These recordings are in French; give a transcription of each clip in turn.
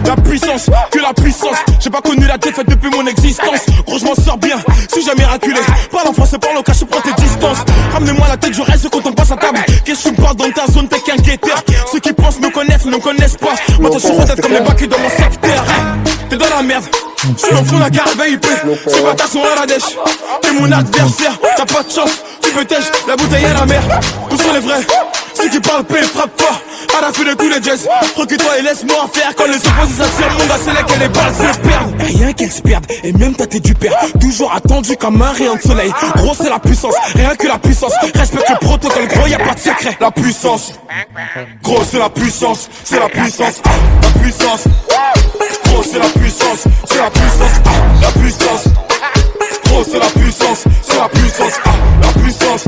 La puissance, que la puissance. J'ai pas connu la défaite depuis mon existence. Gros je m'en sors bien, suis jamais miraculé. Parle en français, parle au cas, je prends tes distances. Ramenez-moi la tête, je reste quand on passe à table. Qu'est-ce que tu me parles dans ta zone, t'es qu'un guetteur. Ceux qui pensent me connaissent, ne me connaissent pas. Moi t'as toujours tête comme les bacs dans mon secteur. T'es dans la merde, je suis au fond de la gare VIP. C'est pas ta son à la dèche. T'es mon adversaire, t'as pas de chance. Tu peux tèche, la bouteille est la mer. Où sont les vrais? Ceux qui parlent paix, frappe fort. À la fin de tous les jazz, recule-toi et laisse-moi faire. Quand les opposés s'attirent, mon gars, c'est là que les balles se perdent. Rien qu'elles se perdent, et même t'as du père. Toujours attendu comme un rayon de soleil. Gros, c'est la puissance, rien que la puissance. Respecte le protocole, gros, y'a pas de secret. La puissance, gros, c'est la puissance, c'est la puissance. La puissance, gros, c'est la puissance, c'est la puissance. La puissance, gros, c'est la puissance, c'est la puissance. La puissance.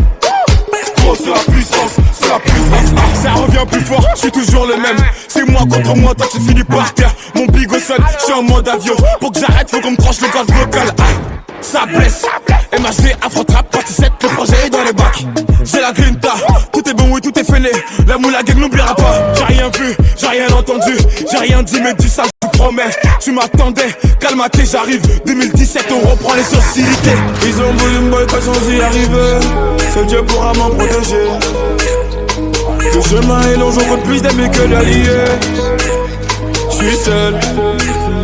C'est la puissance, c'est la puissance. Ça revient plus fort, je suis toujours le même. C'est moi contre moi, toi tu finis par terre. Mon bigot seul, je suis en mode avion. Pour que j'arrête, faut qu'on me tranche le gaz vocal. Ça blesse, MHD, Afro-Trap, partie 7, le projet est dans les bacs. J'ai la grinta, tout est bon, oui, tout est fainé. La moula gang n'oubliera pas. J'ai rien vu, j'ai rien entendu, j'ai rien dit, mais dis ça, je te promets. Tu m'attendais, calme-toi, j'arrive. 2017, on reprend les hostilités. Ils ont voulu me boycotter sans y arriver. Seul Dieu pourra m'en protéger. Le chemin est long, j'en compte plus d'amis que d'alliés. J'suis seul,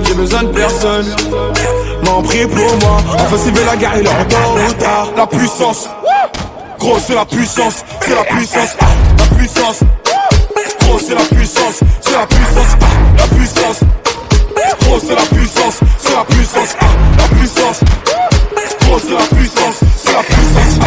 j'ai besoin de personne. M'en prie pour moi, offensive la guerre, il est en tôt ou tard. La puissance, gros c'est la puissance, c'est la puissance. La puissance, gros c'est la puissance, c'est la puissance. La puissance, gros c'est la puissance, c'est la puissance. La puissance, gros c'est la puissance, c'est la puissance.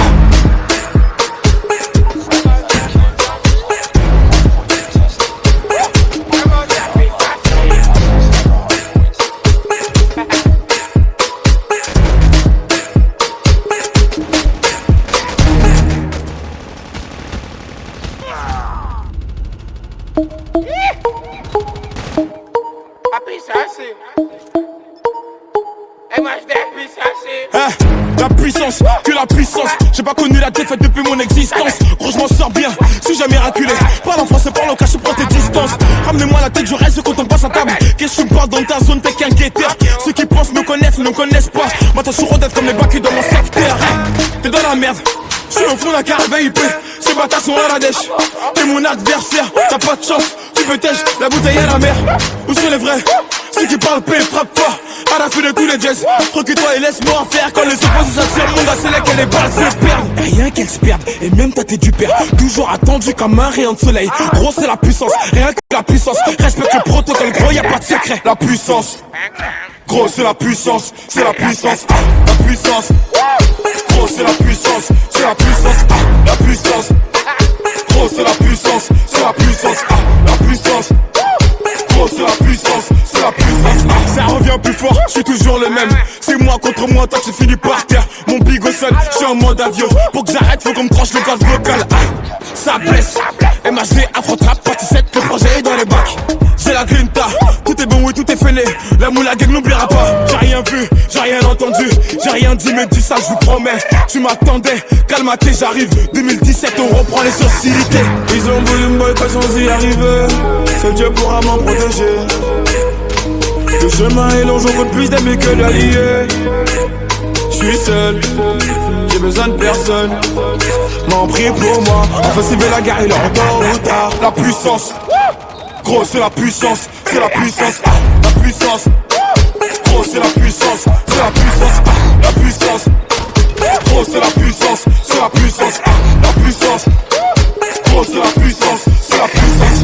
La puissance, que la puissance. J'ai pas connu la défaite depuis mon existence. Gros je m'en sors bien, suis jamais miraculé. Parle en français, parle au cas, je prends tes distances. Ramenez-moi la tête, je reste quand on passe à table. Qu'est-ce que tu me parles dans ta zone, t'es qu'un guetteur. Ceux qui pensent me connaissent, ne me connaissent pas. Moi t'as toujours d'être comme les bacs dans mon secteur. T'es dans la merde, je suis au fond de la gare VIP. Ces bâtards sont à la dèche. T'es mon adversaire, t'as pas de chance. Tu peux tèche, la bouteille est la mer. Où sont les vrais? Ceux qui parlent paix, frappe fort. À la fin de tous les jazz, recule-toi et laisse-moi faire. Quand les opposés s'attirent, mon gars, c'est là que les balles se perdent. Rien qu'elles se perdent, et même t'as du père. Toujours attendu comme un rayon de soleil. Gros, c'est la puissance, rien que la puissance. Respecte le protocole, gros, y'a pas de secret. La puissance, gros, c'est la puissance, c'est la puissance. La puissance, gros, c'est la puissance, c'est la puissance. La puissance, gros, c'est la puissance, c'est la puissance. La puissance, gros, c'est la puissance, c'est la puissance. Ça revient plus fort, je suis toujours le même. C'est moi contre moi, toi tu finis par terre. Mon bigot seul, je suis en mode avion. Pour que j'arrête, faut qu'on me tranche le gaz vocal. Ça blesse, MHD, Afro-Trap, partie 7, le projet est dans les bacs. J'ai la grinta, tout est bon, oui, tout est fainé. La moula gang n'oubliera pas. J'ai rien vu, j'ai rien entendu, j'ai rien dit, mais dis ça, je vous promets. Tu m'attendais, calme-toi, j'arrive. 2017, on reprend les hostilités. Ils ont voulu me boycotter sans y arriver. Seul Dieu pourra m'en protéger. Le chemin est long, j'en compte plus d'amis que d'alliés. J'suis seul, j'ai besoin de personne. M'en prie pour moi, offensive la guerre, il est en tôt ou tard. La puissance, gros c'est la puissance, c'est la puissance. La puissance, gros c'est la puissance, c'est la puissance. La puissance, gros c'est la puissance, c'est la puissance. La puissance, gros c'est la puissance, c'est la puissance.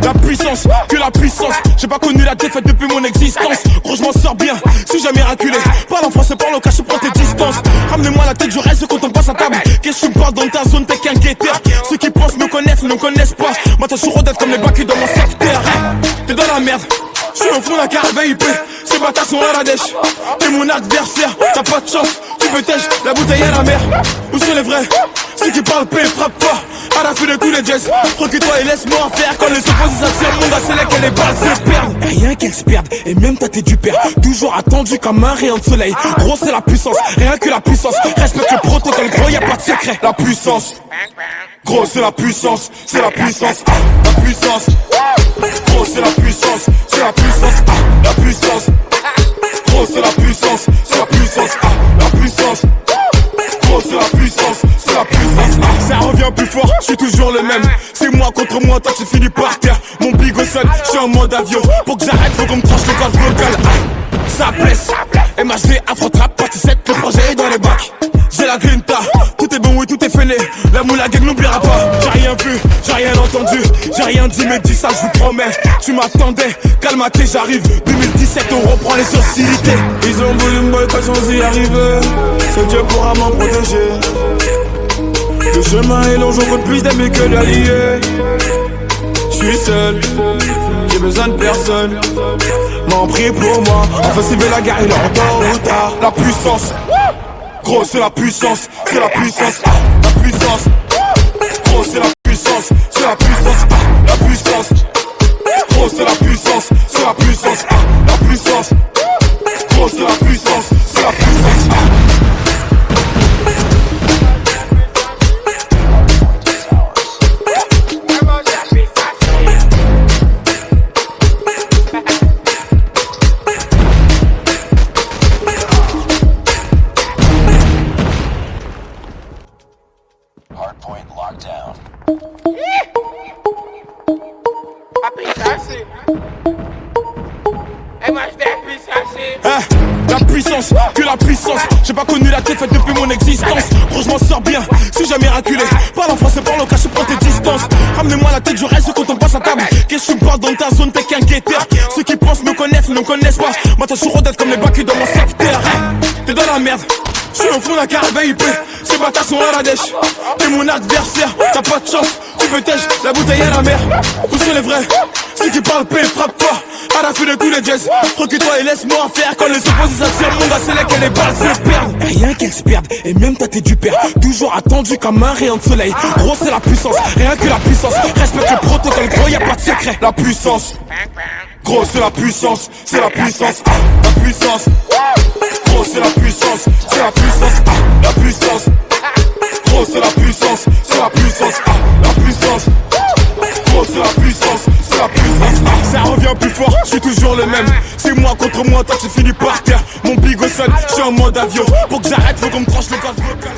La puissance, que la la puissance. J'ai pas connu la défaite depuis mon existence. Gros, je m'en sors bien, si jamais raculé. Parle en français, parle en cash, prends tes distances. Ramenez-moi la tête, je reste quand on passe à table. Qu'est-ce que tu me parles dans ta zone, t'es qu'un guetteur. Ceux qui pensent me connaissent, ne me connaissent pas. Moi, t'as toujours d'être comme les bacs dans mon secteur. T'es dans la merde, je suis au fond de la carte VIP. Ces bâtards sont à la dèche. T'es mon adversaire, t'as pas de chance. Tu peux tèche, la bouteille à la mer. Où sont les vrais? Ceux qui parlent paix, frappe fort. À la fin de tous les jazz, recule-toi et laisse-moi faire. Quand les opposés s'attirent, mon gars, c'est là que les balles se perdent. Rien qu'elles se perdent, et même t'as du père. Toujours attendu comme un rayon de soleil. Gros, c'est la puissance, rien que la puissance. Respecte le protocole, gros, y'a pas de secret. La puissance, gros, c'est la puissance, c'est la puissance. La puissance, gros, c'est la puissance, c'est la puissance. La puissance, gros, c'est la puissance, c'est la puissance. La puissance, gros, c'est la puissance, c'est la puissance. Ça revient plus fort, je suis toujours le même. C'est moi contre moi, toi tu finis par terre. Mon big au sol, je suis en mode avion. Pour que j'arrête, faut qu'on me tranche le corps vocal. Ça blesse, MHD, Afro-Trap, partie 7, le projet est dans les bacs. J'ai la grinta, tout est bon, oui, tout est fêlé. La moula gang n'oubliera pas. J'ai rien vu, j'ai rien entendu, j'ai rien dit, mais dis ça, je vous promets. Tu m'attendais, calme-toi, j'arrive. 2017, on reprend les sociétés. Ils ont voulu me boycotter sans y arriver. Seul Dieu pourra m'en protéger. Le chemin est long, j'en compte plus d'amis que d'alliés. J'suis seul, j'ai besoin de personne. M'en prie pour moi, enfin s'il veut la guerre, il est en tôt ou tard. La puissance, gros c'est la puissance, c'est la puissance. La puissance, gros c'est la puissance, c'est la puissance. La puissance, gros c'est la puissance, c'est la puissance. La puissance, gros c'est la puissance, c'est la puissance. Hardpoint locked down. La puissance, que la puissance. J'ai pas connu la défaite depuis mon existence. Gros, je m'en sors bien, si jamais raculé. Parle en français, parle en cash, prends tes distances. Ramenez-moi la tête, je reste quand on passe à table. Qu'est-ce que tu me parles dans ta zone, t'es qu'un guetteur. Ceux qui pensent me connaissent, ne me connaissent pas. Moi, t'as toujours d'être comme les bacs dans mon secteur. T'es dans la merde, je suis au fond de la carte VIP. Ces bâtards sont à la dèche. T'es mon adversaire, t'as pas de chance. Tu peux tèche, la bouteille à la mer. Où sont les vrais? Ceux qui parlent paix, frappe fort. À la fin de tous les jazz, recule-toi et laisse-moi faire. Quand les opposés s'attirent, mon gars, c'est là que les balles se perdent. Rien qu'elles se perdent, et même t'as du père. Toujours attendu comme un rayon de soleil. Gros, c'est la puissance, rien que la puissance. Respecte le protocole, gros, y'a pas de secret. La puissance, gros, c'est la puissance, c'est la puissance. La puissance, gros, c'est la puissance, c'est la puissance. La puissance, gros, c'est la puissance, c'est la puissance. La puissance, gros, c'est la puissance, c'est la puissance. Ça revient plus fort, je suis toujours le même. C'est moi contre moi, toi tu finis par terre. Mon big au sol, je suis en mode avion. Pour que j'arrête, faut qu'on me tranche le corps vocal.